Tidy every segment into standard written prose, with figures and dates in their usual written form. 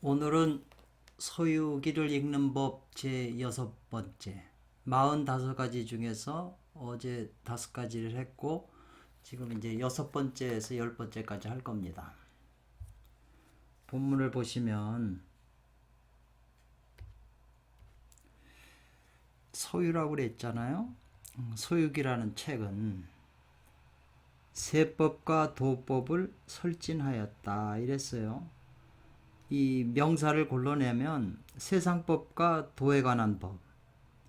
오늘은 소유기를 읽는 법 제6번째 45가지 중에서 어제 5가지를 했고 지금 이제 6번째에서 10번째까지 할 겁니다. 본문을 보시면 소유라고 그랬잖아요. 소유기라는 책은 세법과 도법을 설진하였다 이랬어요. 이 명사를 골라내면 세상법과 도에 관한 법,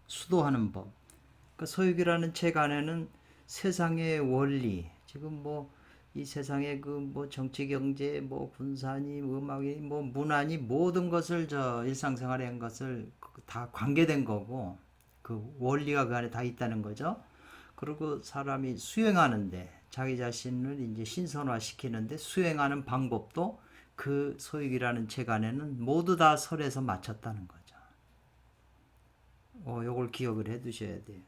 수도하는 법. 그러니까 소유기라는 책 안에는 세상의 원리, 지금 뭐 이 세상의 그 뭐 정치, 경제, 뭐 군사니, 음악이, 뭐 문화니 모든 것을 저 일상생활에 한 것을 다 관계된 거고 그 원리가 그 안에 다 있다는 거죠. 그리고 사람이 수행하는데 자기 자신을 이제 신선화 시키는데 수행하는 방법도 그 소유기라는 책 안에는 모두 다 설에서 마쳤다는 거죠. 요걸 기억을 해 두셔야 돼요.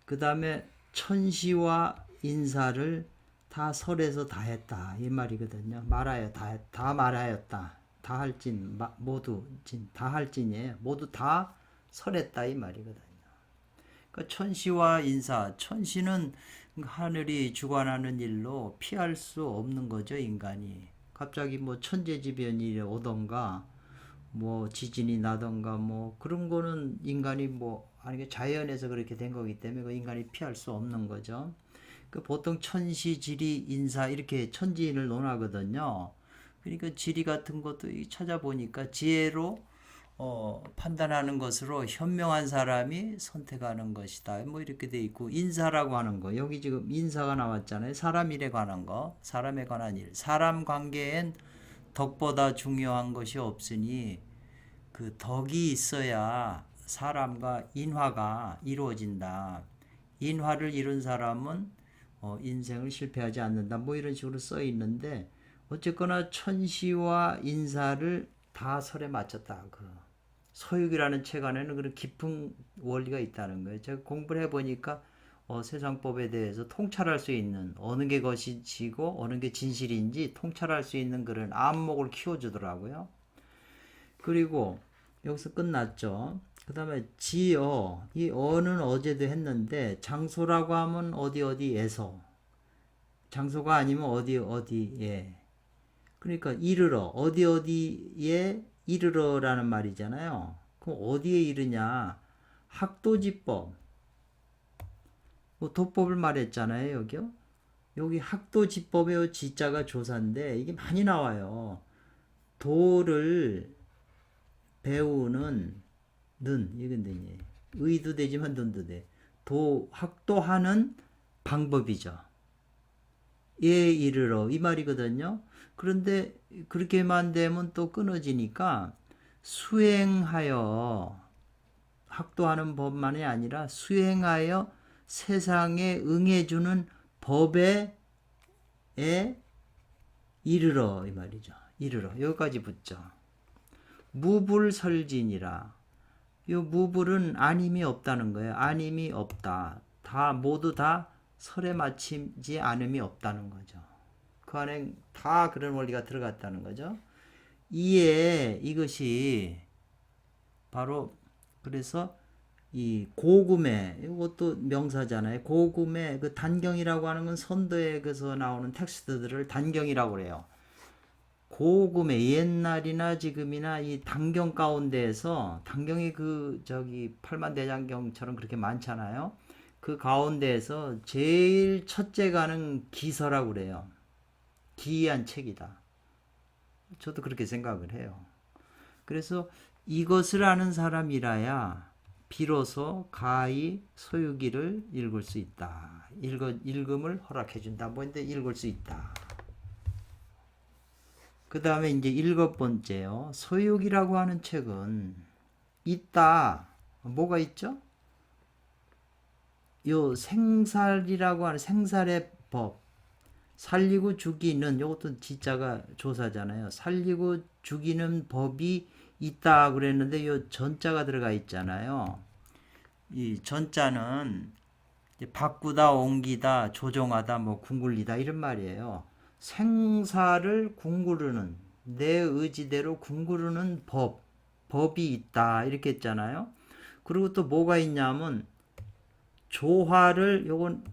그 다음에 천시와 인사를 다 설에서 다 했다 이 말이거든요. 말하여 다 말하였다. 다 할진 모두 다 할진이에요. 모두 다 설했다 이 말이거든요. 그러니까 천시와 인사, 천시는 하늘이 주관하는 일로 피할 수 없는 거죠, 인간이. 갑자기 뭐 천재지변이 오던가 뭐 지진이 나던가 뭐 그런 거는 인간이 뭐 아니 자연에서 그렇게 된 거기 때문에 그 인간이 피할 수 없는 거죠. 그 보통 천시, 지리, 인사 이렇게 천지인을 논하거든요. 그러니까 지리 같은 것도 찾아보니까 지혜로 판단하는 것으로 현명한 사람이 선택하는 것이다. 뭐 이렇게 돼 있고 인사라고 하는 거 여기 지금 인사가 나왔잖아요. 사람 일에 관한 거, 사람에 관한 일, 사람 관계엔 덕보다 중요한 것이 없으니 그 덕이 있어야 사람과 인화가 이루어진다. 인화를 이룬 사람은 인생을 실패하지 않는다. 뭐 이런 식으로 써 있는데 어쨌거나 천시와 인사를 다 설에 맞췄다. 그 소유기라는 책 안에는 그런 깊은 원리가 있다는 거예요. 제가 공부를 해보니까 세상법에 대해서 통찰할 수 있는 어느 게 것이지고 어느 게 진실인지 통찰할 수 있는 그런 안목을 키워주더라고요. 그리고 여기서 끝났죠. 그 다음에 지어, 이 어는 어제도 했는데 장소라고 하면 어디에서, 장소가 아니면 어디에. 그러니까 이르러, 어디에 이르러라는 말이잖아요. 그럼 어디에 이르냐? 학도지법, 뭐 도법을 말했잖아요. 여기요. 여기 학도지법의 지자가 조사인데 이게 많이 나와요. 도를 배우는 이건데 의도 되지만 눈도 돼. 학도하는 방법이죠. 예 이르러 이 말이거든요. 그런데 그렇게만 되면 또 끊어지니까 수행하여 학도하는 법만이 아니라 수행하여 세상에 응해주는 법에 이르러 이 말이죠. 이르러 여기까지 붙죠. 무불설진이라. 이 무불은 아님이 없다는 거예요. 아님이 없다. 모두 다 설에 맞추지 않음이 없다는 거죠. 그 안에 다 그런 원리가 들어갔다는 거죠. 이것이 바로 그래서 이 고금의 이것도 명사잖아요. 고금의 그 단경이라고 하는 건 선도에서 나오는 텍스트들을 단경이라고 그래요. 고금의 옛날이나 지금이나 이 단경 가운데에서 단경이 팔만대장경처럼 그렇게 많잖아요. 그 가운데에서 제일 첫째가는 기서라고 그래요. 기이한 책이다. 저도 그렇게 생각을 해요. 그래서 이것을 아는 사람이라야 비로소 가히 소유기를 읽을 수 있다. 읽음을 허락해준다. 뭔데 읽을 수 있다. 그 다음에 이제 7번째요. 소유기라고 하는 책은 있다. 뭐가 있죠? 요 생살이라고 하는 생살의 법. 살리고 죽이는 요것도 지자가 조사잖아요. 살리고 죽이는 법이 있다 그랬는데 요 전자가 들어가 있잖아요. 이 전자는 바꾸다, 옮기다, 조종하다, 뭐 궁굴리다 이런 말이에요. 생사를 궁구르는 내 의지대로 궁구르는 법이 있다 이렇게 했잖아요. 그리고 또 뭐가 있냐면 조화를 요건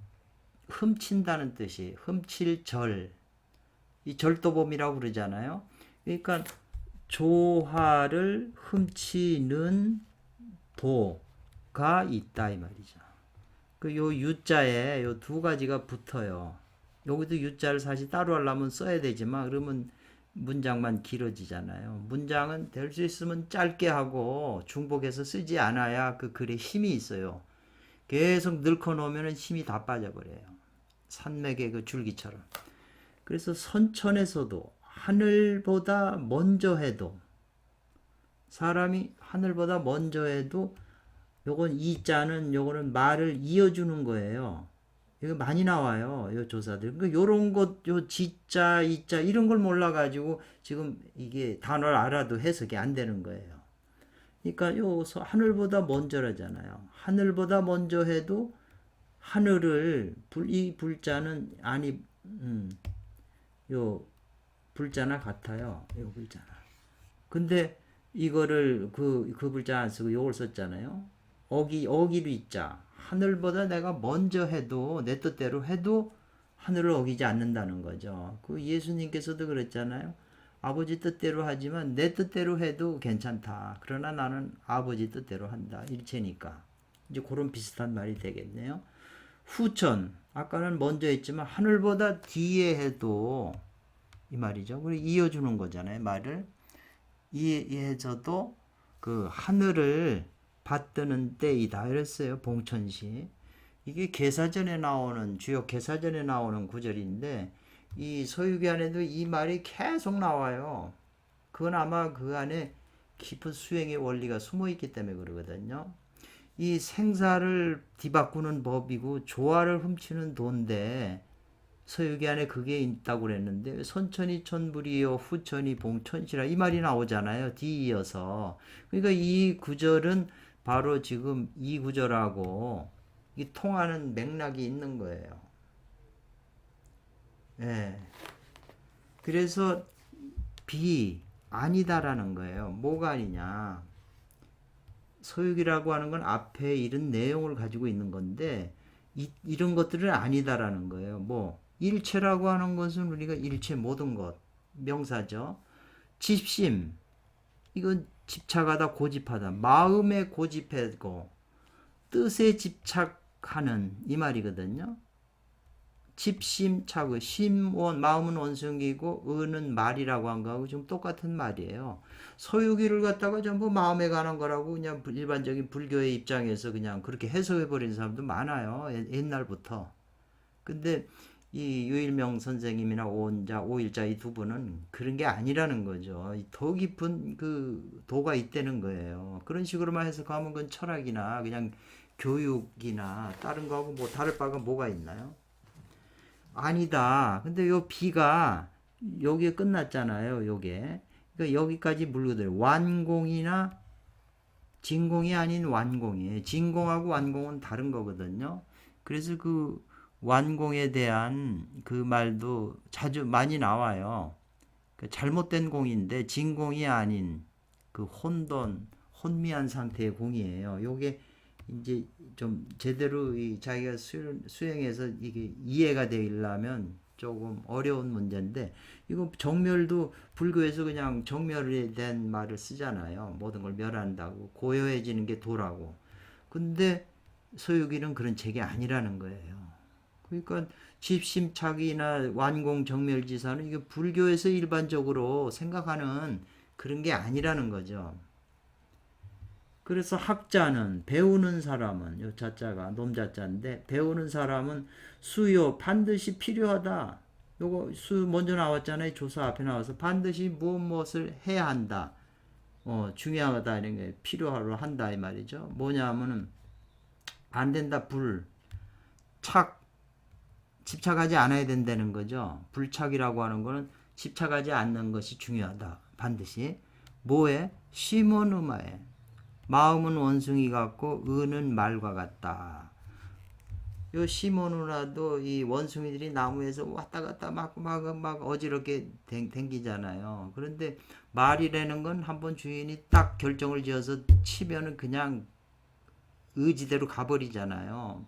훔친다는 뜻이 훔칠 이 절도범이라고 그러잖아요. 그러니까 조화를 훔치는 도가 있다 이 말이죠. 그 요 유자에 요 두 가지가 붙어요. 여기도 유자를 사실 따로 하려면 써야 되지만 그러면 문장만 길어지잖아요. 문장은 될 수 있으면 짧게 하고 중복해서 쓰지 않아야 그 글에 힘이 있어요. 계속 늙어 놓으면 힘이 다 빠져버려요. 산맥의 그 줄기처럼. 그래서 선천에서도 하늘보다 먼저 해도 사람이 하늘보다 먼저 해도 요건 이자는 요거는 말을 이어주는 거예요. 이거 많이 나와요. 요 조사들. 그러니까 요런 것, 요 지자, 이자 이런 걸 몰라가지고 지금 이게 단어를 알아도 해석이 안 되는 거예요. 그러니까 요 하늘보다 먼저라잖아요. 하늘보다 먼저 해도 하늘을 이 불자는 아니 요 불자나 같아요. 요 불자나. 근데 이거를 그 불자 안 쓰고 요걸 썼잖아요. 어기로 있자. 하늘보다 내가 먼저 해도 내 뜻대로 해도 하늘을 어기지 않는다는 거죠. 그 예수님께서도 그랬잖아요. 아버지 뜻대로 하지만 내 뜻대로 해도 괜찮다. 그러나 나는 아버지 뜻대로 한다. 일체니까. 이제 그런 비슷한 말이 되겠네요. 후천. 아까는 먼저 했지만 하늘보다 뒤에 해도 이 말이죠. 그리고 이어주는 거잖아요. 말을. 이해해서도 그 하늘을 받드는 때이다 이랬어요. 봉천시. 이게 계사전에 나오는 주요 계사전에 나오는 구절인데 이 서유기 안에도 이 말이 계속 나와요. 그건 아마 그 안에 깊은 수행의 원리가 숨어 있기 때문에 그러거든요. 이 생사를 뒤바꾸는 법이고 조화를 훔치는 도인데 서유기 안에 그게 있다고 그랬는데 선천이 천불이요 후천이 봉천시라 이 말이 나오잖아요. 뒤이어서. 그러니까 이 구절은 바로 지금 이 구절하고 이 통하는 맥락이 있는 거예요. 예. 그래서 아니다라는 거예요. 뭐가 아니냐. 소유기라고 하는 건 앞에 이런 내용을 가지고 있는 건데 이런 것들은 아니다라는 거예요. 뭐 일체라고 하는 것은 우리가 일체 모든 것 명사죠. 집심 이건 집착하다 고집하다 마음에 고집하고 뜻에 집착하는 이 말이거든요. 집심착의 심원 마음은 원숭이고 의는 말이라고 한 거하고 좀 똑같은 말이에요. 소유기를 갖다가 전부 마음에 관한 거라고 그냥 일반적인 불교의 입장에서 그냥 그렇게 해석해 버리는 사람도 많아요. 옛날부터. 근데 이 유일명 선생님이나 오일자 이 두 분은 그런 게 아니라는 거죠. 더 깊은 그 도가 있다는 거예요. 그런 식으로만 해석하면 그건 철학이나 그냥 교육이나 다른 거하고 뭐 다를 바가 뭐가 있나요? 아니다. 근데 요 비가 여기에 끝났잖아요. 요게. 그러니까 여기까지 물거든요. 완공이나 진공이 아닌 완공이에요. 진공하고 완공은 다른 거거든요. 그래서 그 완공에 대한 그 말도 자주 많이 나와요. 그 잘못된 공인데 진공이 아닌 그 혼미한 상태의 공이에요. 요게 이제 좀 제대로 자기가 수행해서 이게 이해가 되려면 조금 어려운 문제인데 이거 정멸도 불교에서 그냥 정멸에 대한 말을 쓰잖아요. 모든 걸 멸한다고 고요해지는 게 도라고. 근데 소유기는 그런 책이 아니라는 거예요. 그러니까 집심착이나 완공 정멸지사는 이게 불교에서 일반적으로 생각하는 그런 게 아니라는 거죠. 그래서 학자는 배우는 사람은 요 자자가 놈자자인데 배우는 사람은 수요 반드시 필요하다. 요거 수 먼저 나왔잖아요. 조사 앞에 나와서 반드시 무엇을 해야 한다. 중요하다 이런 게 필요하러 한다 이 말이죠. 뭐냐면은 안 된다 집착하지 않아야 된다는 거죠. 불착이라고 하는 거는 집착하지 않는 것이 중요하다. 반드시 뭐에 심원음하에 마음은 원숭이 같고 의는 말과 같다. 요 시모 누나도 이 원숭이들이 나무에서 왔다 갔다 막 어지럽게 댕기잖아요. 그런데 말이라는 건 한번 주인이 딱 결정을 지어서 치면은 그냥 의지대로 가버리잖아요.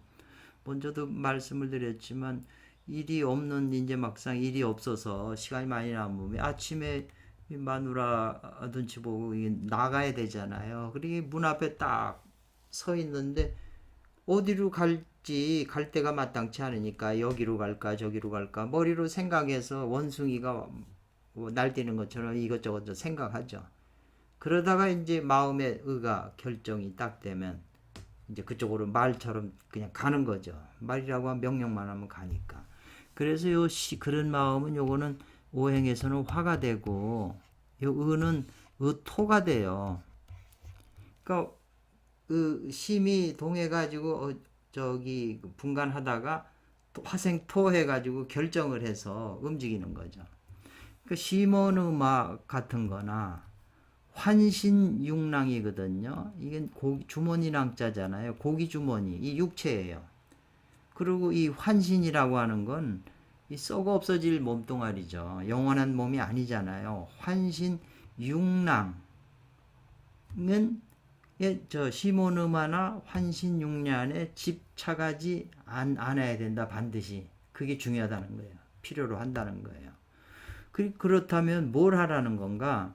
먼저도 말씀을 드렸지만 일이 없는 이제 막상 일이 없어서 시간이 많이 남으면 아침에 마누라 눈치 보고 나가야 되잖아요. 그리고 문 앞에 딱 서 있는데 어디로 갈지 갈 데가 마땅치 않으니까 여기로 갈까 저기로 갈까 머리로 생각해서 원숭이가 뭐 날뛰는 것처럼 이것저것 생각하죠. 그러다가 이제 마음의 의가 결정이 딱 되면 이제 그쪽으로 말처럼 그냥 가는 거죠. 말이라고 하면 명령만 하면 가니까. 그래서 그런 마음은 요거는 오행에서는 화가 되고 요 의는 의토가 돼요. 그러니까 그 심이 동해가지고 저기 분간하다가 화생토 해가지고 결정을 해서 움직이는 거죠. 그 심원음악 같은 거나 환신육랑이거든요. 이게 주머니랑자잖아요. 고기 주머니, 이 육체예요. 그리고 이 환신이라고 하는 건 이 썩어 없어질 몸뚱아리죠. 영원한 몸이 아니잖아요. 환신육랑은 저 시모누마나 환신육란에 집착하지 않아야 된다. 반드시. 그게 중요하다는 거예요. 필요로 한다는 거예요. 그렇다면 뭘 하라는 건가?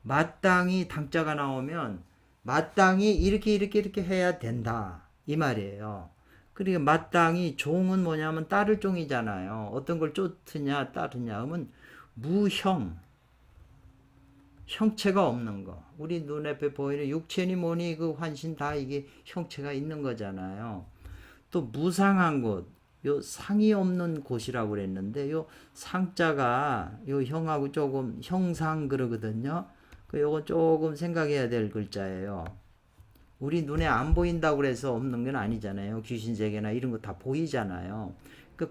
마땅히 당자가 나오면 마땅히 이렇게 해야 된다. 이 말이에요. 그러니까 마땅히 종은 뭐냐면 따를 종이잖아요. 어떤 걸 쫓으냐 따르냐 하면 무형, 형체가 없는 거. 우리 눈앞에 보이는 육체니 뭐니 그 환신 다 이게 형체가 있는 거잖아요. 또 무상한 곳, 요 상이 없는 곳이라고 그랬는데 요 상자가 요 형하고 조금 형상 그러거든요. 요거 조금 생각해야 될 글자예요. 우리 눈에 안 보인다고 그래서 없는 건 아니잖아요. 귀신 세계나 이런 거 다 보이잖아요.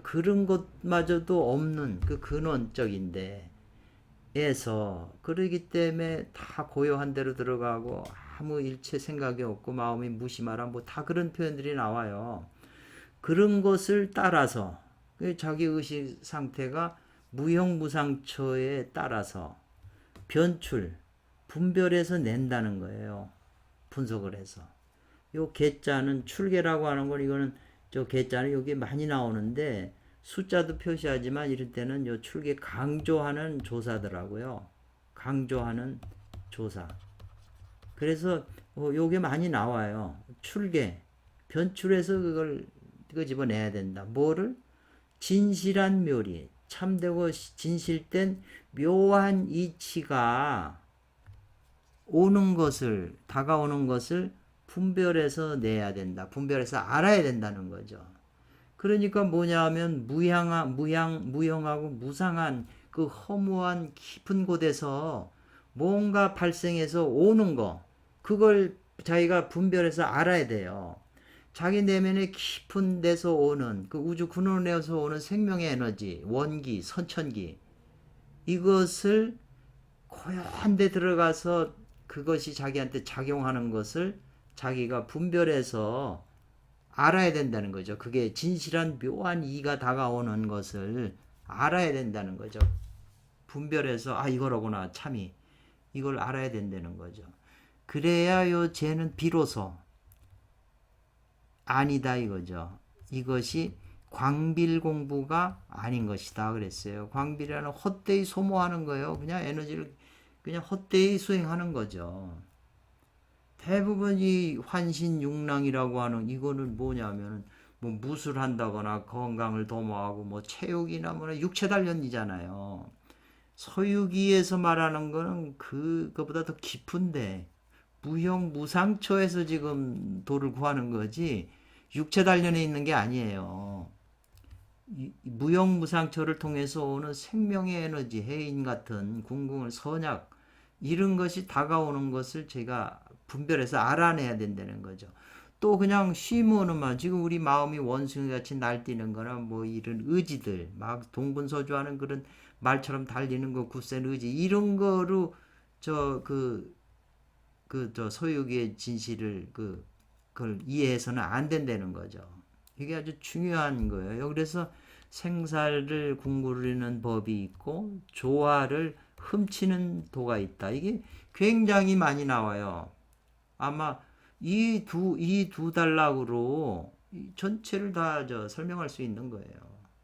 그런 것마저도 없는 그 근원적인데 에서 그러기 때문에 다 고요한 대로 들어가고 아무 일체 생각이 없고 마음이 무심하라 뭐 다 그런 표현들이 나와요. 그런 것을 따라서 자기 의식 상태가 무형무상처에 따라서 변출, 분별해서 낸다는 거예요. 분석을 해서. 요 개자는 출계라고 하는 건 이거는 저 개자는 여기 많이 나오는데 숫자도 표시하지만 이럴 때는 요 출계 강조하는 조사더라고요. 강조하는 조사. 그래서 요게 많이 나와요. 출계. 변출해서 그걸 집어내야 된다. 뭐를? 진실한 묘리. 참되고 진실된 묘한 이치가 오는 것을, 다가오는 것을 분별해서 내야 된다. 분별해서 알아야 된다는 거죠. 그러니까 뭐냐 하면 무형하고 무상한 그 허무한 깊은 곳에서 뭔가 발생해서 오는 거, 그걸 자기가 분별해서 알아야 돼요. 자기 내면의 깊은 데서 오는 그 우주 근원에서 오는 생명의 에너지, 원기, 선천기, 이것을 고요한 데 들어가서 그것이 자기한테 작용하는 것을 자기가 분별해서 알아야 된다는 거죠. 그게 진실한 묘한 이가 다가오는 것을 알아야 된다는 거죠. 분별해서 이거로구나 참이 이걸 알아야 된다는 거죠. 그래야 요 죄는 비로소 아니다 이거죠. 이것이 광빌 공부가 아닌 것이다 그랬어요. 광빌이라는 헛되이 소모하는 거예요. 그냥 에너지를 그냥 헛되이 수행하는 거죠. 대부분 이 환신육랑이라고 하는 이거는 뭐냐면 뭐 무술한다거나 건강을 도모하고 뭐 체육이나 뭐 육체 단련이잖아요. 서유기에서 말하는 거는 그거보다 더 깊은데 무형 무상처에서 지금 도를 구하는 거지 육체 단련에 있는 게 아니에요. 무형 무상처를 통해서 오는 생명의 에너지, 해인 같은 궁궁을 선약 이런 것이 다가오는 것을 제가 분별해서 알아내야 된다는 거죠. 또 그냥 쉬면만 지금 우리 마음이 원숭이 같이 날뛰는 거나 뭐 이런 의지들 막 동분서주하는 그런 말처럼 달리는 거 굳센 의지 이런 거로 저 소유기의 진실을 그걸 이해해서는 안 된다는 거죠. 이게 아주 중요한 거예요. 그래서 생살을 궁구르는 법이 있고 조화를 훔치는 도가 있다. 이게 굉장히 많이 나와요. 아마 이 두 단락으로 전체를 다 설명할 수 있는 거예요.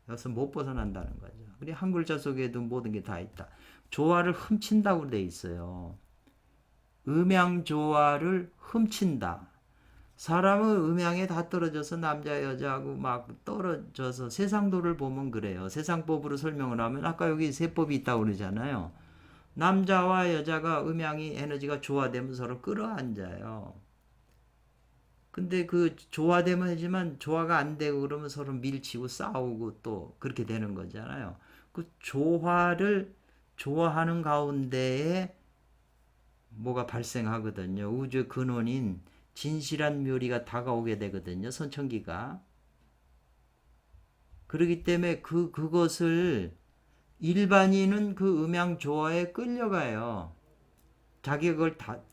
여기서 못 벗어난다는 거죠. 그리고 한 글자 속에도 모든 게 다 있다. 조화를 훔친다고 돼 있어요. 음양 조화를 훔친다. 사람은 음양에 다 떨어져서 남자 여자하고 막 떨어져서 세상도를 보면 그래요. 세상법으로 설명을 하면 아까 여기 세법이 있다고 그러잖아요. 남자와 여자가 음양이 에너지가 조화되면 서로 끌어안아요. 근데 그 조화되면 하지만 조화가 안 되고 그러면 서로 밀치고 싸우고 또 그렇게 되는 거잖아요. 그 조화를 조화하는 가운데에 뭐가 발생하거든요. 우주의 근원인 진실한 묘리가 다가오게 되거든요. 선천기가. 그렇기 때문에 그것을 일반인은 그 음양 조화에 끌려가요. 자기가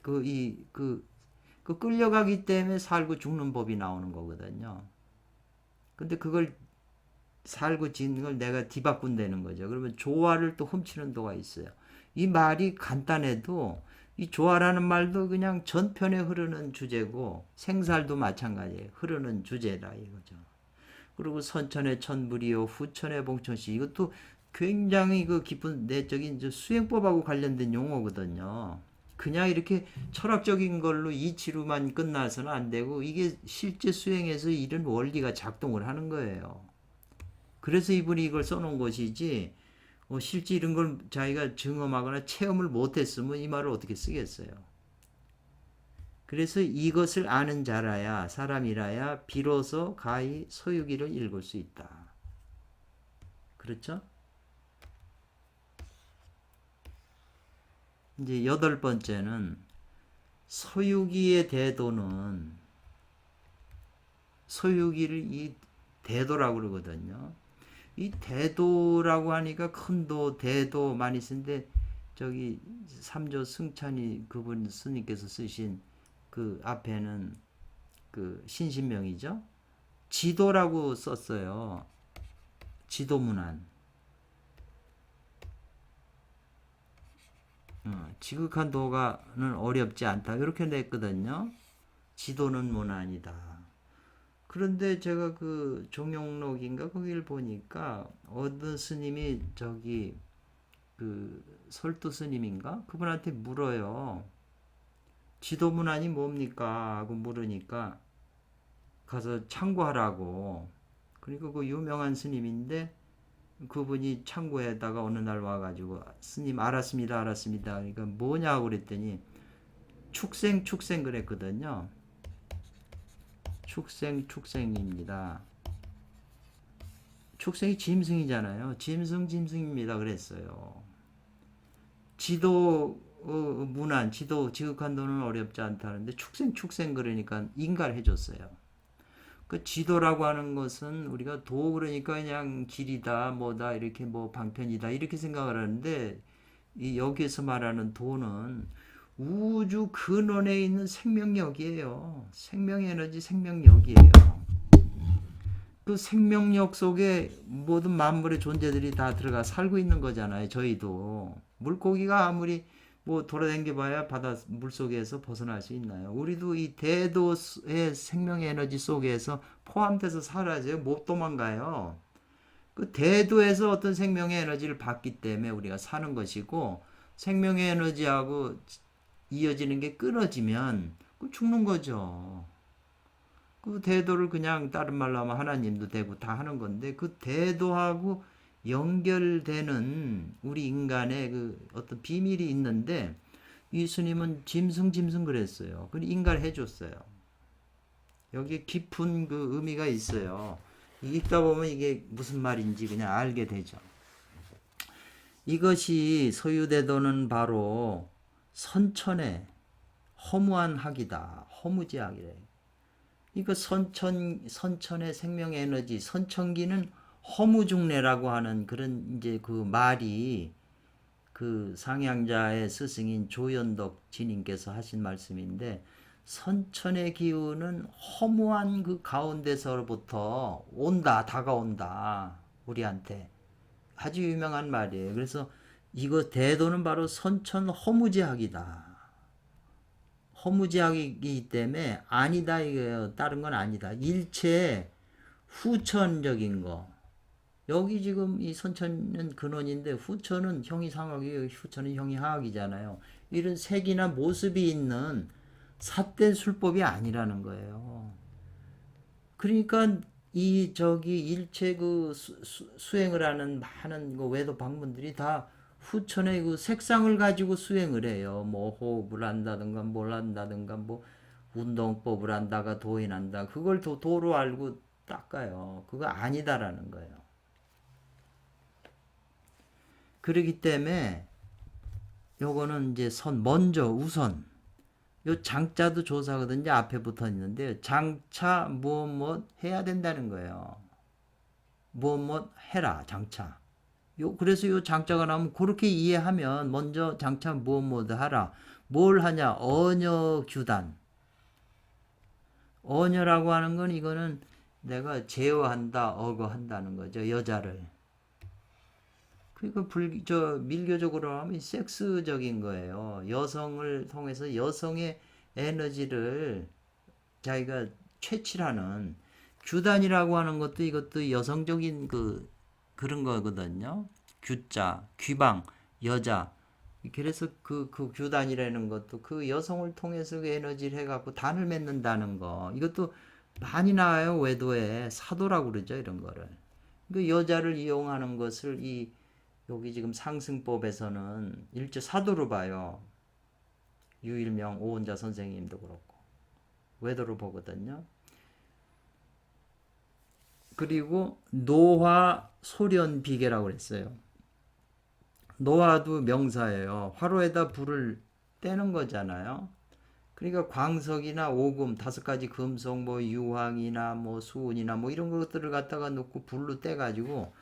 그걸 그 끌려가기 때문에 살고 죽는 법이 나오는 거거든요. 근데 그걸 살고 짓는 걸 내가 뒤바꾼다는 거죠. 그러면 조화를 또 훔치는 도가 있어요. 이 말이 간단해도 이 조화라는 말도 그냥 전편에 흐르는 주제고 생살도 마찬가지예요. 흐르는 주제다 이거죠. 그리고 선천의 천불이요 후천의 봉천시 이것도 굉장히 그 깊은 내적인 수행법하고 관련된 용어거든요. 그냥 이렇게 철학적인 걸로 이치로만 끝나서는 안 되고 이게 실제 수행에서 이런 원리가 작동을 하는 거예요. 그래서 이분이 이걸 써놓은 것이지 실제 이런 걸 자기가 증험하거나 체험을 못했으면 이 말을 어떻게 쓰겠어요. 그래서 이것을 아는 자라야 사람이라야 비로소 가히 서유기를 읽을 수 있다. 그렇죠? 이제 여덟 번째는 서유기의 대도는 서유기를 이 대도라고 그러거든요. 이 대도라고 하니까 큰도, 대도 많이 쓰는데 저기 삼조 승찬이 그분 스님께서 쓰신 그 앞에는 그 신신명이죠. 지도라고 썼어요. 지도문안. 지극한 도가는 어렵지 않다. 이렇게 냈거든요. 지도는 문안이다. 그런데 제가 그 종용록인가 거기를 보니까 어느 스님이 저기 그 설도 스님인가 그분한테 물어요. 지도문안이 뭡니까? 하고 물으니까 가서 참고하라고. 그러니까 그 유명한 스님인데 그분이 참고에다가 어느 날 와가지고 스님 알았습니다. 그러니까 뭐냐고 그랬더니 축생 그랬거든요. 축생입니다. 축생이 짐승이잖아요. 짐승입니다. 그랬어요. 지도 문안, 지극한 도는 어렵지 않다는데 축생 그러니까 인가를 해줬어요. 그 지도라고 하는 것은 우리가 도 그러니까 그냥 길이다, 뭐다 이렇게 뭐 방편이다 이렇게 생각을 하는데 이 여기에서 말하는 도는 우주 근원에 있는 생명력이에요. 생명에너지 생명력이에요. 그 생명력 속에 모든 만물의 존재들이 다 들어가 살고 있는 거잖아요. 저희도 물고기가 아무리 뭐 돌아다녀봐야 바다 물속에서 벗어날 수 있나요? 우리도 이 대도의 생명 에너지 속에서 포함돼서 살아야죠. 못 도망가요. 그 대도에서 어떤 생명의 에너지를 받기 때문에 우리가 사는 것이고 생명의 에너지하고 이어지는 게 끊어지면 죽는 거죠. 그 대도를 그냥 다른 말로 하면 하나님도 되고 다 하는 건데 그 대도하고 연결되는 우리 인간의 그 어떤 비밀이 있는데 이 스님은 짐승 그랬어요. 그 인가를 해줬어요. 여기에 깊은 그 의미가 있어요. 읽다 보면 이게 무슨 말인지 그냥 알게 되죠. 이것이 소유대도는 바로 선천의 허무한 학이다. 허무지학이래. 이거 선천의 생명 에너지, 선천기는 허무중래라고 하는 그런 이제 그 말이 그 상향자의 스승인 조연덕 진님께서 하신 말씀인데 선천의 기운은 허무한 그 가운데서부터 온다, 다가온다, 우리한테. 아주 유명한 말이에요. 그래서 이거 대도는 바로 선천 허무지학이다. 허무지학이기 때문에 아니다 이거예요. 다른 건 아니다. 일체 후천적인 거. 여기 지금 이 선천은 근원인데 후천은 형이 상학이에요. 후천은 형이 하학이잖아요. 이런 색이나 모습이 있는 삿된 술법이 아니라는 거예요. 그러니까 이 저기 일체 그 수행을 하는 많은 그 외도 방문들이 다 후천의 그 색상을 가지고 수행을 해요. 뭐 호흡을 한다든가 뭘 한다든가 뭐 운동법을 한다가 도인한다. 그걸 도로 알고 닦아요. 그거 아니다라는 거예요. 그렇기 때문에 요거는 이제 먼저 우선 요 장자도 조사거든요. 앞에 붙어 있는데 장차 무엇 해야 된다는 거예요. 무엇 해라 장차. 그래서 요 장자가 나오면 그렇게 이해하면 먼저 장차 무엇 하라. 뭘 하냐? 언여 규단. 언여라고 하는 건 이거는 내가 제어한다, 억어한다는 거죠. 여자를. 그러니까 밀교적으로 하면 섹스적인 거예요. 여성을 통해서 여성의 에너지를 자기가 채취하는 규단이라고 하는 것도 이것도 여성적인 그런 거거든요. 규자, 귀방, 여자. 그래서 그 규단이라는 것도 그 여성을 통해서 그 에너지를 해갖고 단을 맺는다는 거. 이것도 많이 나와요. 외도에 사도라고 그러죠. 이런 거를. 그 여자를 이용하는 것을 여기 지금 상승법에서는 일제 사도로 봐요. 유일명 오원자 선생님도 그렇고 외도로 보거든요. 그리고 노화 소련 비계라고 그랬어요. 노화도 명사예요. 화로에다 불을 떼는 거잖아요. 그러니까 광석이나 오금 5가지 금속 뭐 유황이나 뭐 수은이나 뭐 이런 것들을 갖다가 놓고 불로 떼가지고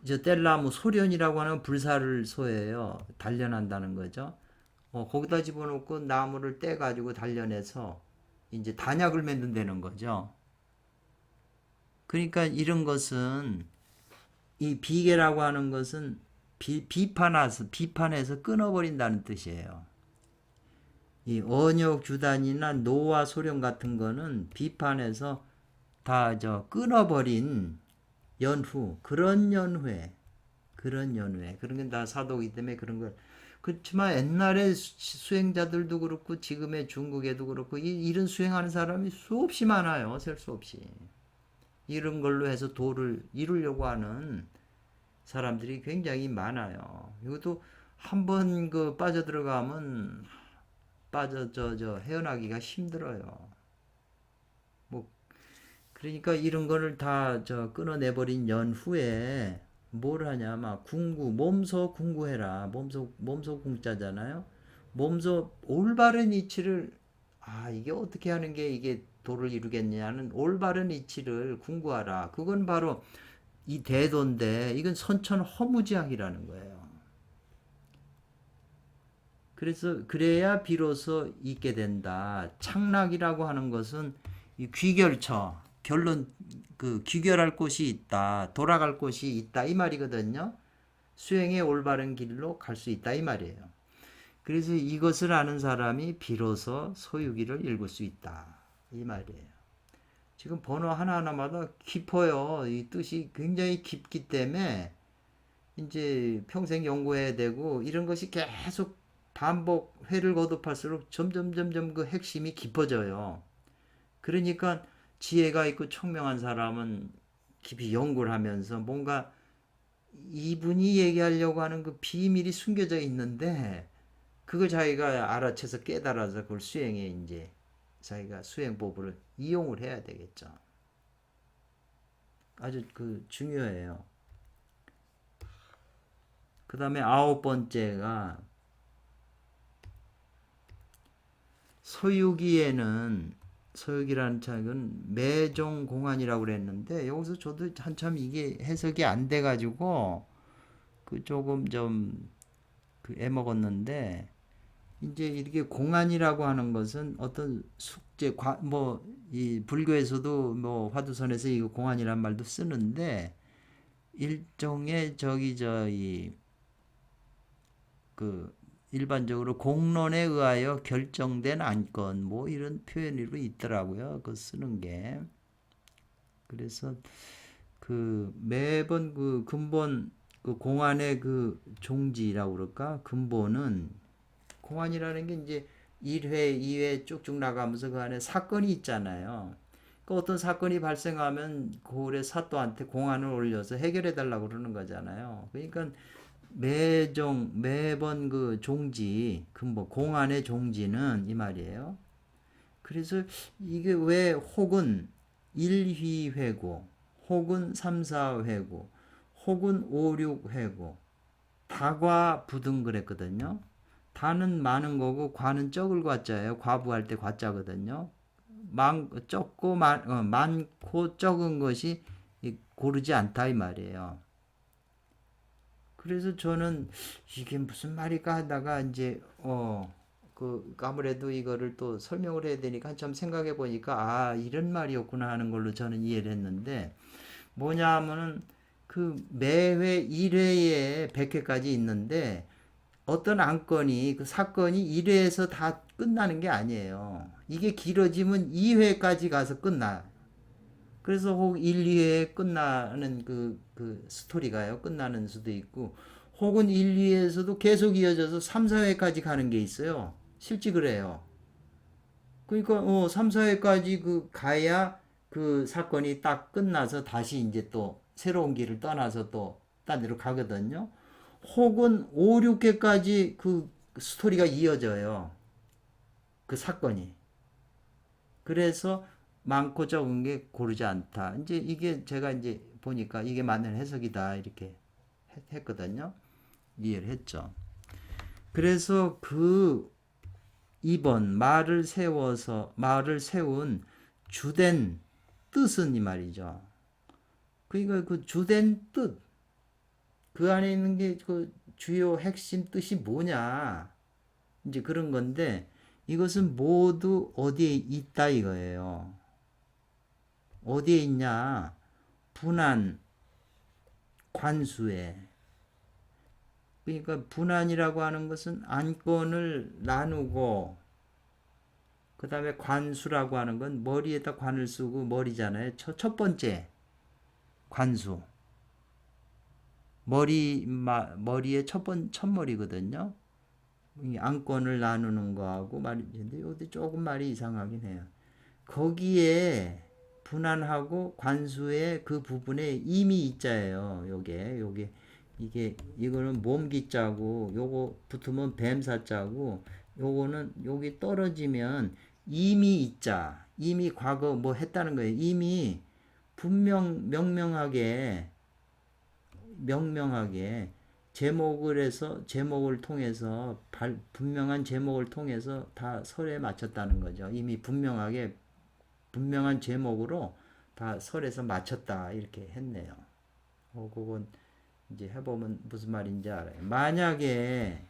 뗄나무 소련이라고 하는 불사를 소해요. 단련한다는 거죠. 거기다 집어넣고 나무를 떼가지고 단련해서 이제 단약을 만든다는 거죠. 그러니까 이런 것은 이 비계라고 하는 것은 비판해서 끊어버린다는 뜻이에요. 이 언역 규단이나 노와 소련 같은 거는 비판해서 다 끊어버린 연후, 그런 연후에 그런 게 다 사도이기 때문에 그런 걸. 그렇지만 옛날에 수행자들도 그렇고 지금의 중국에도 그렇고 이런 수행하는 사람이 수없이 많아요. 셀 수 없이. 이런 걸로 해서 도를 이루려고 하는 사람들이 굉장히 많아요. 이것도 한번 빠져들어가면 헤어나기가 힘들어요. 그러니까 이런 거를 다 끊어내버린 연후에 뭘 하냐, 몸소 궁구해라. 몸소 궁자잖아요. 몸소 올바른 이치를, 이게 어떻게 하는 게 이게 도를 이루겠냐는 올바른 이치를 궁구하라. 그건 바로 이 대도인데, 이건 선천 허무지학이라는 거예요. 그래야 비로소 있게 된다. 창락이라고 하는 것은 이 귀결처, 결론, 귀결할 곳이 있다. 돌아갈 곳이 있다. 이 말이거든요. 수행의 올바른 길로 갈 수 있다. 이 말이에요. 그래서 이것을 아는 사람이 비로소 소유기를 읽을 수 있다. 이 말이에요. 지금 번호 하나하나마다 깊어요. 이 뜻이 굉장히 깊기 때문에 이제 평생 연구해야 되고 이런 것이 계속 반복 회를 거듭할수록 점점 그 핵심이 깊어져요. 그러니까 지혜가 있고 총명한 사람은 깊이 연구를 하면서 뭔가 이분이 얘기하려고 하는 그 비밀이 숨겨져 있는데 그걸 자기가 알아채서 깨달아서 그걸 수행에 이제 자기가 수행법을 이용을 해야 되겠죠. 아주 중요해요. 그 다음에 9번째가 소유기라는 책은 매종공안이라고 그랬는데 여기서 저도 한참 이게 해석이 안 돼가지고 조금 좀 애먹었는데 이제 이렇게 공안이라고 하는 것은 어떤 숙제, 이 불교에서도 뭐 화두선에서 이거 공안이란 말도 쓰는데 일종의 그 일반적으로 공론에 의하여 결정된 안건 뭐 이런 표현으로 있더라고요. 그 쓰는 게. 그래서 그 매번 그 근본 그 공안의 그 종지라고 그럴까? 근본은 공안이라는 게 이제 1회, 2회 쭉쭉 나가면서 그 안에 사건이 있잖아요. 그 어떤 사건이 발생하면 고을의 사또한테 공안을 올려서 해결해 달라고 그러는 거잖아요. 그러니까 매번 그 종지, 근본, 공안의 종지는 이 말이에요. 그래서 이게 왜 혹은 1휘회고, 혹은 3, 4회고, 혹은 5, 6회고, 다과 부등 그랬거든요. 다는 많은 거고 과는 적을 과자예요. 과부할 때 과자거든요. 많고 적은 것이 고르지 않다 이 말이에요. 그래서 저는 이게 무슨 말일까 하다가 이제 아무래도 이거를 또 설명을 해야 되니까 참 생각해 보니까 이런 말이었구나 하는 걸로 저는 이해를 했는데 뭐냐 하면은 그 매회 1회에 100회까지 있는데 어떤 안건이 그 사건이 1회에서 다 끝나는 게 아니에요. 이게 길어지면 2회까지 가서 끝나. 그래서 혹 1, 2회에 끝나는 그 스토리가요. 끝나는 수도 있고 혹은 1, 2회에서도 계속 이어져서 3, 4회까지 가는 게 있어요. 실제 그래요. 그러니까 3, 4회까지 그 가야 그 사건이 딱 끝나서 다시 이제 또 새로운 길을 떠나서 또 딴 데로 가거든요. 혹은 5, 6회까지 그 스토리가 이어져요. 그 사건이. 그래서 많고 적은 게 고르지 않다. 이제 이게 제가 이제 보니까 이게 맞는 해석이다. 이렇게 했거든요. 이해를 했죠. 그래서 그 2번 말을 세운 주된 뜻은 이 말이죠. 그러니까 그 주된 뜻, 그 안에 있는 게 그 주요 핵심 뜻이 뭐냐. 이제 그런 건데 이것은 모두 어디에 있다 이거예요. 어디에 있냐? 분한, 관수에. 그러니까 분한이라고 하는 것은 안건을 나누고 그 다음에 관수라고 하는 건 머리에다 관을 쓰고 머리잖아요. 첫 번째 관수. 머리의 첫머리거든요. 안건을 나누는 거하고 말인데 여기 조금 말이 이상하긴 해요. 거기에 분한하고 관수의 그 부분에 이미 있자예요. 요게 이거는 몸기자고 요거 붙으면 뱀사자고 요거는 여기 떨어지면 이미 있자. 이미 과거 뭐 했다는 거예요. 이미 명명하게 제목을 해서 제목을 통해서 분명한 제목을 통해서 다 설에 맞췄다는 거죠. 이미 분명한 제목으로 다 설에서 맞췄다 이렇게 했네요. 그건 이제 해보면 무슨 말인지 알아요. 만약에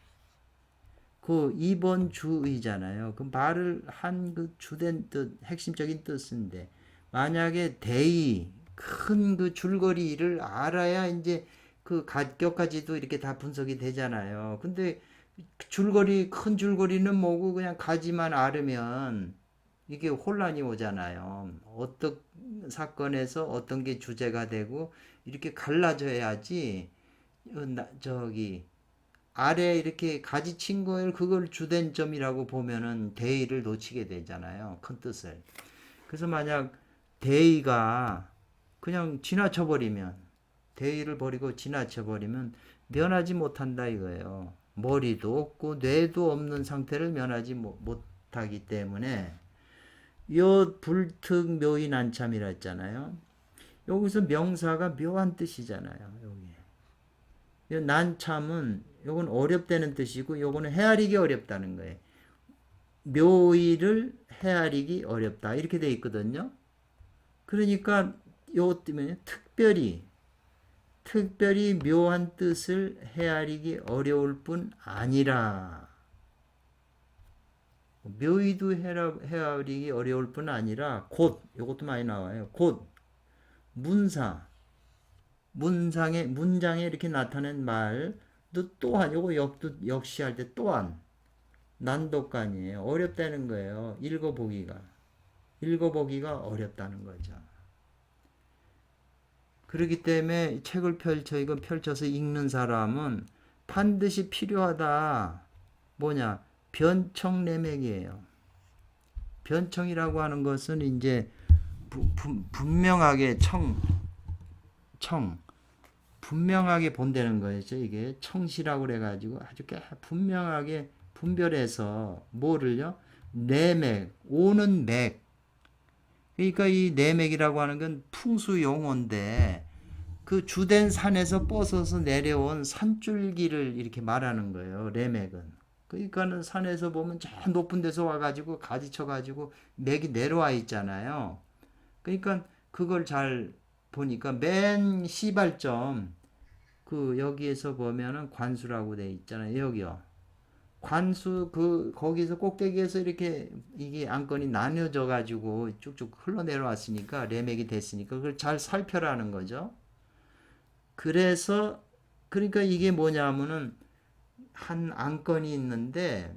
그 2번 주의잖아요. 그 말을 한 그 주된 뜻, 핵심적인 뜻인데 만약에 대의 큰 그 줄거리를 알아야 이제 그 가격까지도 이렇게 다 분석이 되잖아요. 근데 큰 줄거리는 뭐고 그냥 가지만 알으면 이게 혼란이 오잖아요. 어떤 사건에서 어떤 게 주제가 되고 이렇게 갈라져야지 아래 이렇게 가지친 거를 그걸 주된 점이라고 보면은 대의를 놓치게 되잖아요. 큰 뜻을. 그래서 만약 대의가 그냥 지나쳐 버리면 대의를 버리고 지나쳐 버리면 면하지 못한다 이거예요. 머리도 없고 뇌도 없는 상태를 면하지 못하기 때문에 요 불특 묘인 안참이라 했잖아요. 여기서 명사가 묘한 뜻이잖아요. 여기 난참은 요건 어렵다는 뜻이고 요거는 헤아리기 어렵다는 거예요. 묘의를 헤아리기 어렵다 이렇게 돼 있거든요. 그러니까 요 때문에 특별히 묘한 뜻을 헤아리기 어려울 뿐 아니라 묘의도 헤아리기 어려울 뿐 아니라 곧 이것도 많이 나와요. 곧 문장에 이렇게 나타낸 말도 또한 요거 역시 할 때 또한 난독간이에요. 어렵다는 거예요. 읽어보기가 어렵다는 거죠. 그렇기 때문에 책을 펼쳐서 읽는 사람은 반드시 필요하다. 뭐냐? 변청내맥이에요. 변청이라고 하는 것은 이제 분명하게 분명하게 본다는 거죠. 이게 청시라고 그래가지고 아주 분명하게 분별해서 뭐를요? 내맥, 오는 맥. 그러니까 이 내맥이라고 하는 건 풍수 용어인데 그 주된 산에서 뻗어서 내려온 산줄기를 이렇게 말하는 거예요. 내맥은. 그러니까는 산에서 보면 저 높은 데서 와가지고 가지쳐가지고 맥이 내려와 있잖아요. 그러니까 그걸 잘 보니까 맨 시발점 여기에서 보면은 관수라고 돼 있잖아요. 여기요. 관수 거기서 꼭대기에서 이렇게 이게 안건이 나뉘어져 가지고 쭉쭉 흘러내려왔으니까 레맥이 됐으니까 그걸 잘 살펴라는 거죠. 그러니까 이게 뭐냐면은 한 안건이 있는데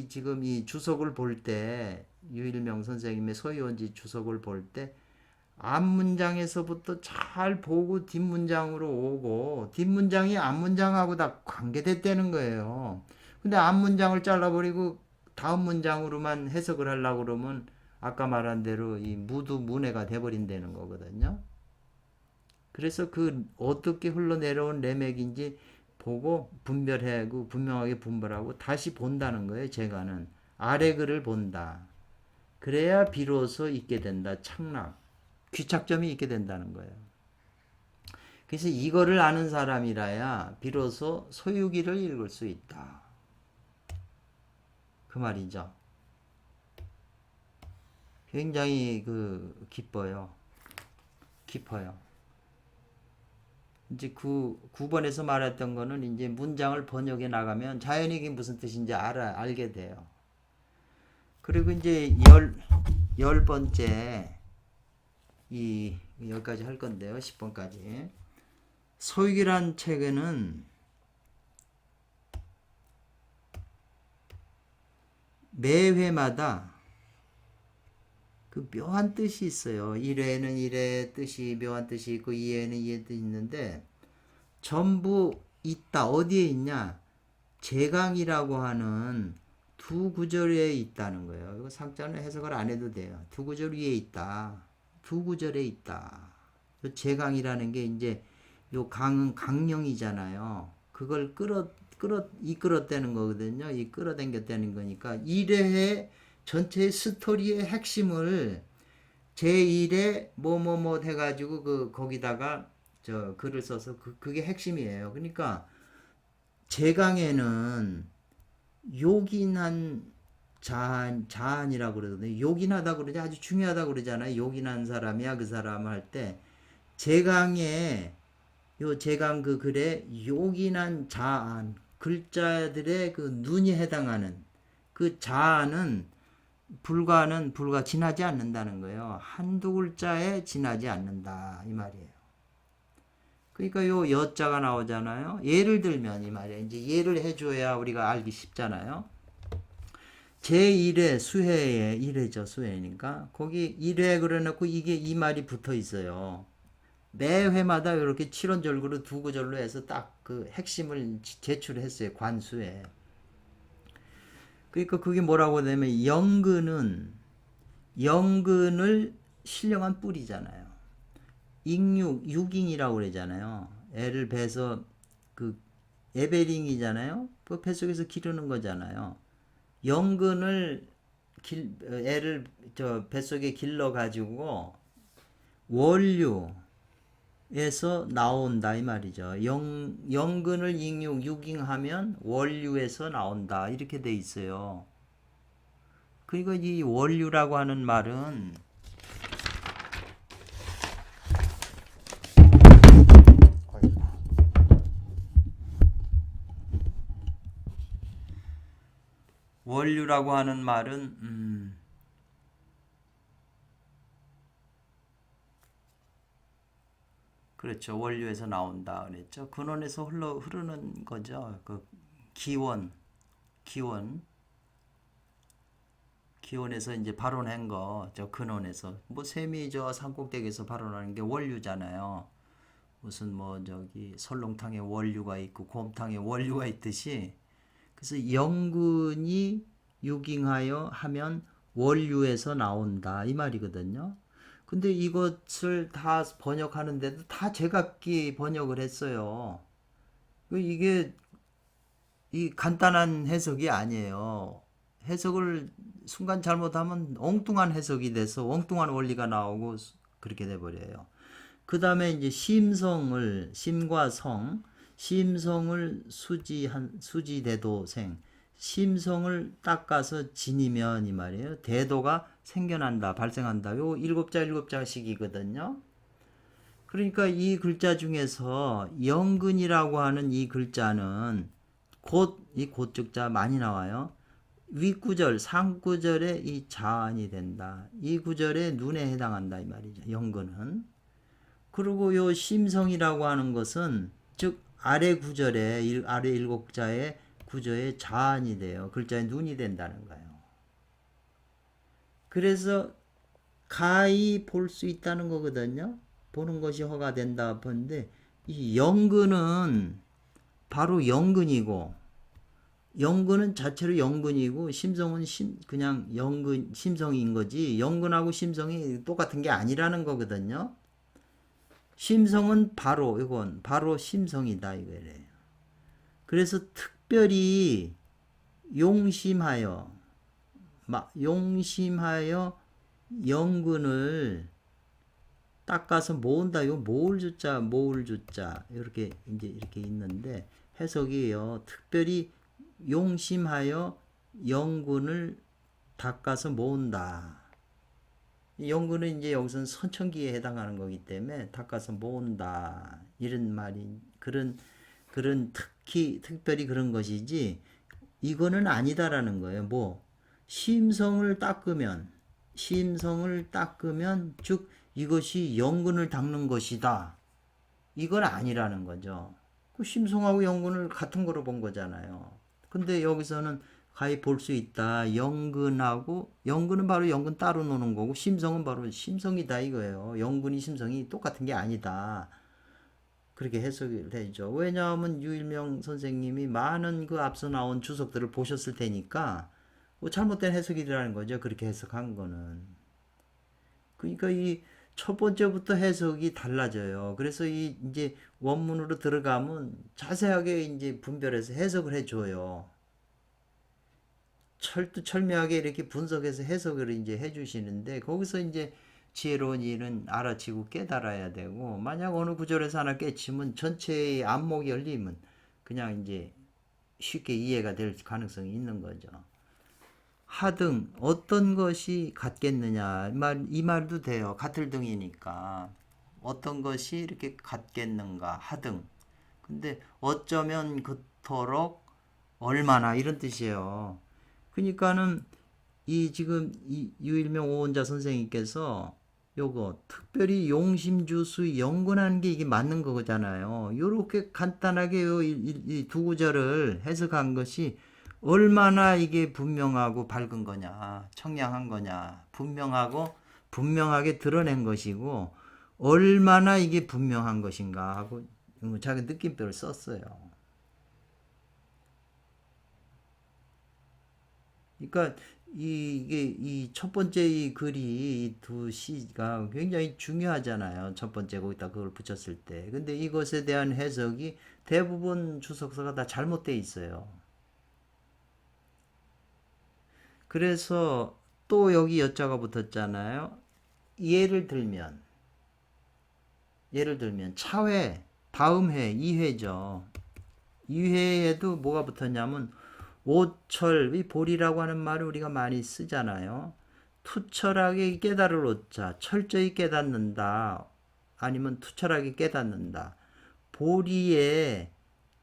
지금 이 주석을 볼 때 유일명 선생님의 소유원지 주석을 볼 때 앞문장에서부터 잘 보고 뒷문장으로 오고 뒷문장이 앞문장하고 다 관계됐다는 거예요. 근데 앞문장을 잘라버리고 다음 문장으로만 해석을 하려고 그러면 아까 말한 대로 이 무두문해가 돼버린다는 거거든요. 그래서 어떻게 흘러내려온 레맥인지 보고 분별하고 분명하게 분별하고 다시 본다는 거예요. 제가는 아래 글을 본다. 그래야 비로소 있게 된다. 착락. 귀착점이 있게 된다는 거예요. 그래서 이거를 아는 사람이라야 비로소 소유기를 읽을 수 있다. 그 말이죠. 굉장히 깊어요. 이제 9번에서 말했던 거는 이제 문장을 번역해 나가면 자연히 이게 무슨 뜻인지 알게 돼요. 그리고 이제 열 번째 여기까지 할 건데요. 10번까지. 소유기란 책에는 매 회마다 묘한 뜻이 있어요. 1회에는 1회 뜻이 묘한 뜻이 있고 2회에는 2회 뜻이 있는데 전부 있다. 어디에 있냐? 제강이라고 하는 두 구절에 있다는 거예요. 이거 상자는 해석을 안 해도 돼요. 두 구절 위에 있다. 두 구절에 있다. 제강이라는 게 이제 요 강은 강령이잖아요. 그걸 이끌었다는 거거든요. 이 끌어당겼다는 거니까 1회의 전체 스토리의 핵심을 제1회 뭐뭐뭐 해가지고 거기다가 글을 써서 그게 핵심이에요. 그러니까 제강에는 요긴한 자한이라고 그러거든요. 요긴하다고 그러지 아주 중요하다고 그러잖아요. 요긴한 사람이야 그 사람 할 때 제강에 제강 글에 요긴한 자한 글자들의 눈이 해당하는 자한은 불가 지나지 않는다는 거예요. 한두 글자에 지나지 않는다 이 말이에요. 그러니까 요 여자가 나오잖아요. 예를 들면 이 말이에요. 이제 예를 해줘야 우리가 알기 쉽잖아요. 제1회 수회에 1회죠. 수회니까 거기 1회 그려놓고 이 말이 붙어 있어요. 매 회마다 이렇게 7원절구로 두 구절로 해서 딱 핵심을 제출했어요. 관수에. 그러니까 그게 뭐라고 하냐면 영근을 신령한 뿔이잖아요. 육잉이라고 그러잖아요. 애를 베서 에베링이잖아요. 그 뱃속에서 기르는 거잖아요. 영근을 애를 뱃속에 길러 가지고 원류에서 나온다 이 말이죠. 영근을 육잉하면 원류에서 나온다 이렇게 돼 있어요. 그러니까 이 원류라고 하는 말은 원류라고 하는 말은 그렇죠. 원류에서 나온다 그랬죠. 근원에서 흐르는 거죠. 그 기원, 기원, 기원에서 이제 발원한 거, 저 근원에서 뭐 샘이 저 산꼭대기에서 발원하는 게 원류잖아요. 무슨 뭐 저기 설렁탕에 원류가 있고 곰탕에 원류가 있듯이 그래서 영근이 유깅하여 하면 원류에서 나온다 이 말이거든요. 근데 이것을 다 번역하는데도 다 제각기 번역을 했어요. 이게 이 간단한 해석이 아니에요. 해석을 순간 잘못하면 엉뚱한 해석이 돼서 엉뚱한 원리가 나오고 그렇게 돼버려요. 그 다음에 이제 심과 성, 심성을 수지대도생, 심성을 닦아서 진이면 이 말이에요. 대도가 생겨난다, 발생한다. 요 일곱 자씩이거든요. 그러니까 이 글자 중에서 영근이라고 하는 이 글자는 이 곧죽자 많이 나와요. 윗구절, 상구절에 이 자안이 된다. 이 구절에 눈에 해당한다 이 말이죠. 영근은. 그리고 요 심성이라고 하는 것은 즉 아래 구절에 아래 일곡자의 구조에 자안이 돼요. 글자에 눈이 된다는 거예요. 그래서 가히 볼 수 있다는 거거든요. 보는 것이 허가된다 본데 이 영근은 바로 영근이고 영근은 자체로 영근이고 심성은 그냥 영근 심성인 거지 영근하고 심성이 똑같은 게 아니라는 거거든요. 심성은 바로 이건 바로 심성이다 이거래요. 그래서 특별히 용심하여 영근을 닦아서 모은다. 요 모을 주자 이렇게 이제 이렇게 있는데 해석이에요. 특별히 용심하여 영근을 닦아서 모은다. 영근은 이제 여기서는 선천기에 해당하는 거기 때문에 닦아서 모은다. 이런 말이 그런 특별히 그런 것이지 이거는 아니다라는 거예요. 뭐 심성을 닦으면 즉 이것이 영근을 닦는 것이다. 이건 아니라는 거죠. 그 심성하고 영근을 같은 거로 본 거잖아요. 근데 여기서는 가히 볼 수 있다. 영근은 바로 영근 따로 노는 거고 심성은 바로 심성이다 이거예요. 영근이 심성이 똑같은 게 아니다. 그렇게 해석을 되죠. 왜냐하면 유일명 선생님이 많은 그 앞서 나온 주석들을 보셨을 테니까 뭐 잘못된 해석이라는 거죠. 그렇게 해석한 거는. 그러니까 이 첫 번째부터 해석이 달라져요. 그래서 이제 원문으로 들어가면 자세하게 이제 분별해서 해석을 해줘요. 철두철미하게 이렇게 분석해서 해석을 이제 해주시는데 거기서 이제 지혜로운 이는 알아치고 깨달아야 되고 만약 어느 구절에서 하나 깨치면 전체의 안목이 열리면 그냥 이제 쉽게 이해가 될 가능성이 있는 거죠. 하등 어떤 것이 같겠느냐 이 말도 돼요. 같을 등이니까 어떤 것이 이렇게 같겠는가 하등. 근데 어쩌면 그토록 얼마나 이런 뜻이에요. 그러니까는 이 지금 이 유일명 오원자 선생님께서 요거 특별히 용심주수 연근하는 게 이게 맞는 거잖아요. 요렇게 간단하게 이 두 구절을 해석한 것이 얼마나 이게 분명하고 밝은 거냐, 청량한 거냐, 분명하게 드러낸 것이고 얼마나 이게 분명한 것인가 하고 자기 느낌표를 썼어요. 그러니까 이게 이 첫 번째 이 글이 이 두 시가 굉장히 중요하잖아요. 첫 번째 거기다 그걸 붙였을 때. 근데 이것에 대한 해석이 대부분 주석서가 다 잘못돼 있어요. 그래서 또 여기 여자가 붙었잖아요. 예를 들면 차회 다음 회 2회죠. 2회에도 뭐가 붙었냐면 오철, 이 볼이라고 하는 말을 우리가 많이 쓰잖아요. 투철하게 깨달을 오자, 철저히 깨닫는다. 아니면 투철하게 깨닫는다. 보리의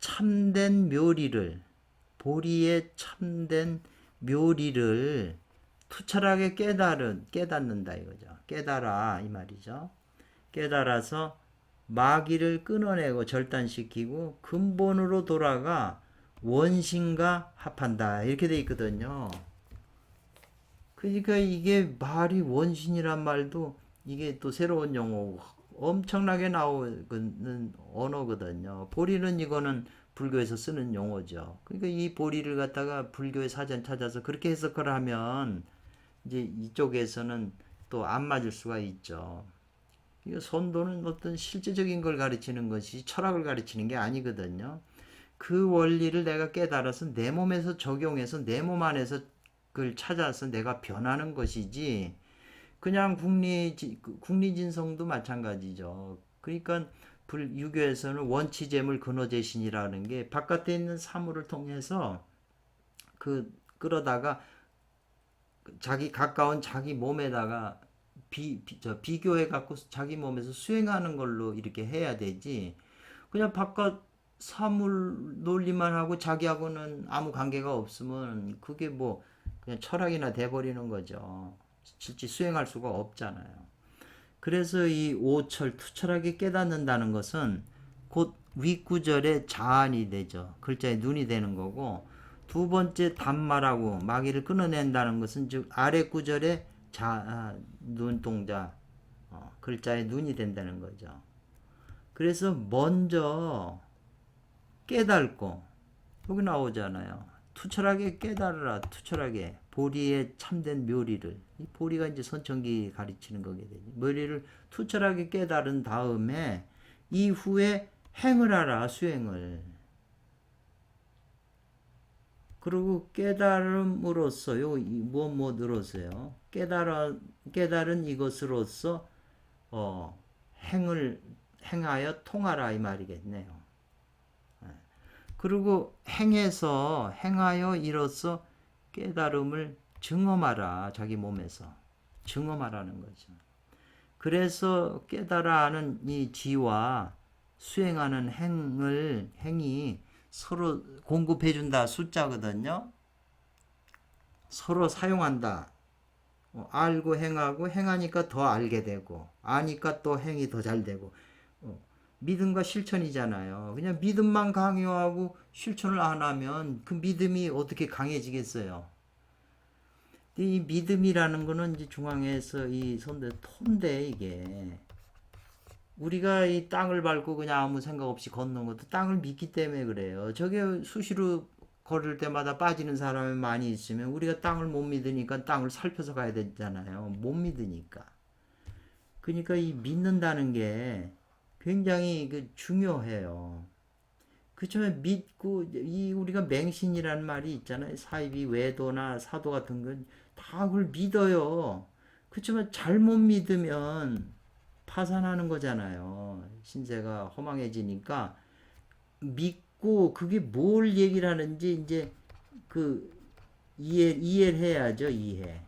참된 묘리를, 보리의 참된 묘리를 투철하게 깨닫는다 이거죠. 깨달아 이 말이죠. 깨달아서 마귀를 끊어내고 절단시키고 근본으로 돌아가 원신과 합한다 이렇게 돼 있거든요. 그러니까 이게 말이 원신이란 말도 이게 또 새로운 용어 엄청나게 나오는 언어거든요. 보리는 이거는 불교에서 쓰는 용어죠. 그러니까 이 보리를 갖다가 불교의 사전 찾아서 그렇게 해석을 하면 이제 이쪽에서는 또 안 맞을 수가 있죠. 이거 선도는 어떤 실제적인 걸 가르치는 것이 철학을 가르치는 게 아니거든요. 그 원리를 내가 깨달아서 내 몸에서 적용해서 내 몸 안에서 그걸 찾아서 내가 변하는 것이지 그냥 국리진성도 마찬가지죠. 그러니까 유교에서는 원치재물 근호재신이라는 게 바깥에 있는 사물을 통해서 끌어다가 자기 가까운 자기 몸에다가 비교해 갖고 자기 몸에서 수행하는 걸로 이렇게 해야 되지. 그냥 바깥 사물 논리만 하고 자기하고는 아무 관계가 없으면 그게 뭐 그냥 철학이나 돼버리는 거죠. 실제 수행할 수가 없잖아요. 그래서 이 오철 투철하게 깨닫는다는 것은 곧 윗구절의 자안이 되죠. 글자의 눈이 되는 거고 두 번째 단말하고 마귀를 끊어낸다는 것은 즉 아래 구절의 눈동자 글자의 눈이 된다는 거죠. 그래서 먼저 깨닫고 여기 나오잖아요. 투철하게 깨달으라 투철하게 보리의 참된 묘리를 이 보리가 이제 선천기 가르치는 거게 되죠. 묘리를 투철하게 깨달은 다음에 이후에 행을 하라 수행을 그리고 깨달음으로써요 무엇으로써요 깨달은 이것으로써 행하여 통하라 이 말이겠네요. 그리고 행하여 이로써 깨달음을 증험하라 자기 몸에서 증험하라는 거죠. 그래서 깨달아 하는 이 지와 수행하는 행이 서로 공급해준다 숫자거든요. 서로 사용한다. 알고 행하고 행하니까 더 알게 되고 아니까 또 행이 더 잘 되고 믿음과 실천이잖아요. 그냥 믿음만 강요하고 실천을 안 하면 그 믿음이 어떻게 강해지겠어요. 이 믿음이라는 거는 이제 중앙에서 이 선대 톤데 이게 우리가 이 땅을 밟고 그냥 아무 생각 없이 걷는 것도 땅을 믿기 때문에 그래요. 저게 수시로 걸을 때마다 빠지는 사람이 많이 있으면 우리가 땅을 못 믿으니까 땅을 살펴서 가야 되잖아요. 못 믿으니까. 그러니까 이 믿는다는 게 굉장히 중요해요. 그렇지만 믿고 이 우리가 맹신이라는 말이 있잖아요. 사이비 외도나 사도 같은 건 다 그걸 믿어요. 그렇지만 잘못 믿으면 파산하는 거잖아요. 신세가 허망해지니까 믿고 그게 뭘 얘기를 하는지 이제 이해를 해야죠. 이해.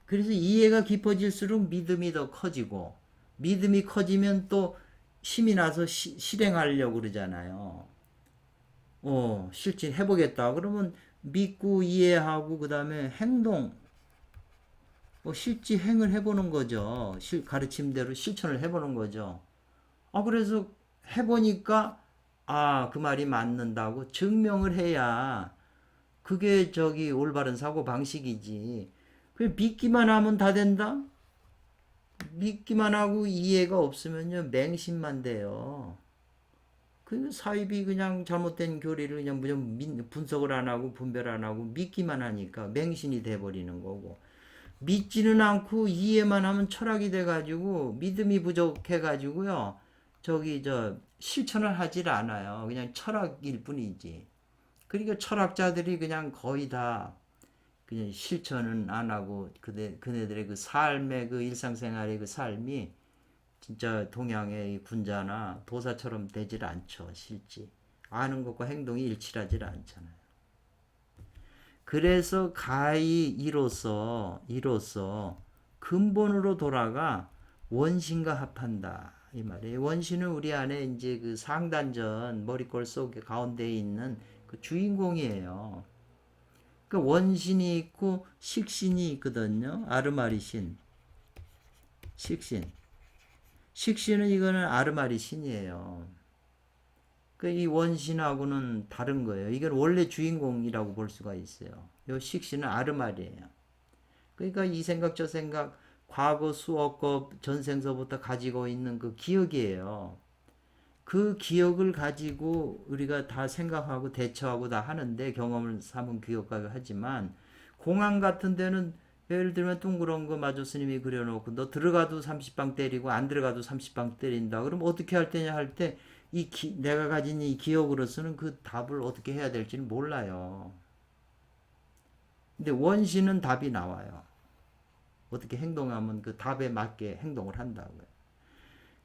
그래서 이해가 깊어질수록 믿음이 더 커지고 믿음이 커지면 또 힘이 나서 실행하려고 그러잖아요. 실제 해보겠다. 그러면 믿고 이해하고 그 다음에 행동 실제 행을 해보는 거죠. 가르침대로 실천을 해보는 거죠. 그래서 해보니까 그 말이 맞는다고 증명을 해야 그게 올바른 사고 방식이지. 믿기만 하면 다 된다? 믿기만 하고 이해가 없으면요 맹신만 돼요. 그 사입이 그냥 잘못된 교리를 그냥 분석을 안 하고 분별 안 하고 믿기만 하니까 맹신이 돼버리는 거고 믿지는 않고 이해만 하면 철학이 돼가지고 믿음이 부족해가지고요 실천을 하질 않아요. 그냥 철학일 뿐이지. 그러니까 철학자들이 그냥 거의 다 그냥 실천은 안 하고 그네들의 그 삶의 그 일상생활의 그 삶이 진짜 동양의 군자나 도사처럼 되질 않죠. 실제 아는 것과 행동이 일치하지 않잖아요. 그래서 가히 이로써 근본으로 돌아가 원신과 합한다 이 말이에요. 원신은 우리 안에 이제 그 상단전 머리꼴 속에 가운데에 있는 그 주인공이에요. 그 원신이 있고 식신이 있거든요. 아르마리 신, 식신. 식신은 이거는 아르마리 신이에요. 그 이 원신하고는 다른 거예요. 이건 원래 주인공이라고 볼 수가 있어요. 요 식신은 아르마리예요. 그러니까 이 생각 저 생각 과거 수억거 전생서부터 가지고 있는 그 기억이에요. 그 기억을 가지고 우리가 다 생각하고 대처하고 다 하는데 경험을 삼은 기억과 하지만 공항 같은 데는 예를 들면 둥그런 거 마조 스님이 그려놓고 너 들어가도 30방 때리고 안 들어가도 30방 때린다. 그럼 어떻게 할 때냐 할 때 내가 가진 이 기억으로서는 그 답을 어떻게 해야 될지는 몰라요. 근데 원신은 답이 나와요. 어떻게 행동하면 그 답에 맞게 행동을 한다고요.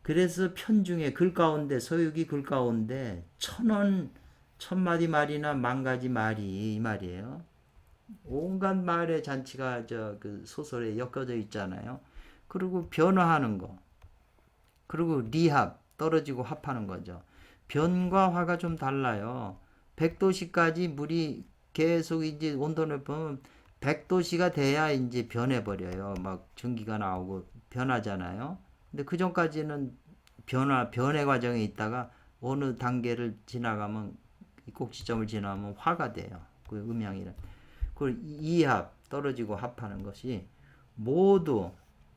그래서 편중에 글 가운데 서유기 글 가운데 천마디 말이나 만가지 말이 이 말이에요. 온갖 말의 잔치가 저 그 소설에 엮여져 있잖아요. 그리고 변화하는 거. 그리고 리합 떨어지고 합하는 거죠. 변과 화가 좀 달라요. 100도씨까지 물이 계속 이제 온도를 보면 100도씨가 돼야 이제 변해버려요. 막 전기가 나오고 변하잖아요. 근데 그 전까지는 변해 과정에 있다가 어느 단계를 지나가면 꼭지점을 지나면 화가 돼요. 그 음양이란. 그걸 이합 떨어지고 합하는 것이 모두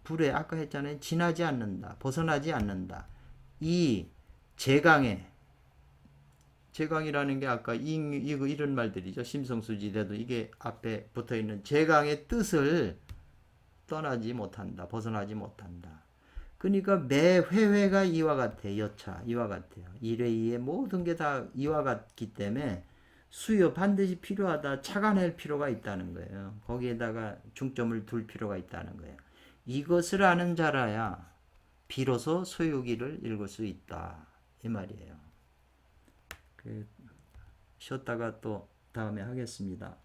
불에 아까 했잖아요. 지나지 않는다. 벗어나지 않는다. 이 제강이라는 게 아까 이런 말들이죠. 심성수지대도 이게 앞에 붙어 있는 제강의 뜻을 떠나지 못한다. 벗어나지 못한다. 그러니까 매 회회가 이와 같아. 여차 이와 같아요. 1회 2회 모든 게 다 이와 같기 때문에 수요 반드시 필요하다. 착안할 필요가 있다는 거예요. 거기에다가 중점을 둘 필요가 있다는 거예요. 이것을 아는 자라야 비로소 소유기를 읽을 수 있다. 이 말이에요. 쉬었다가 또 다음에 하겠습니다.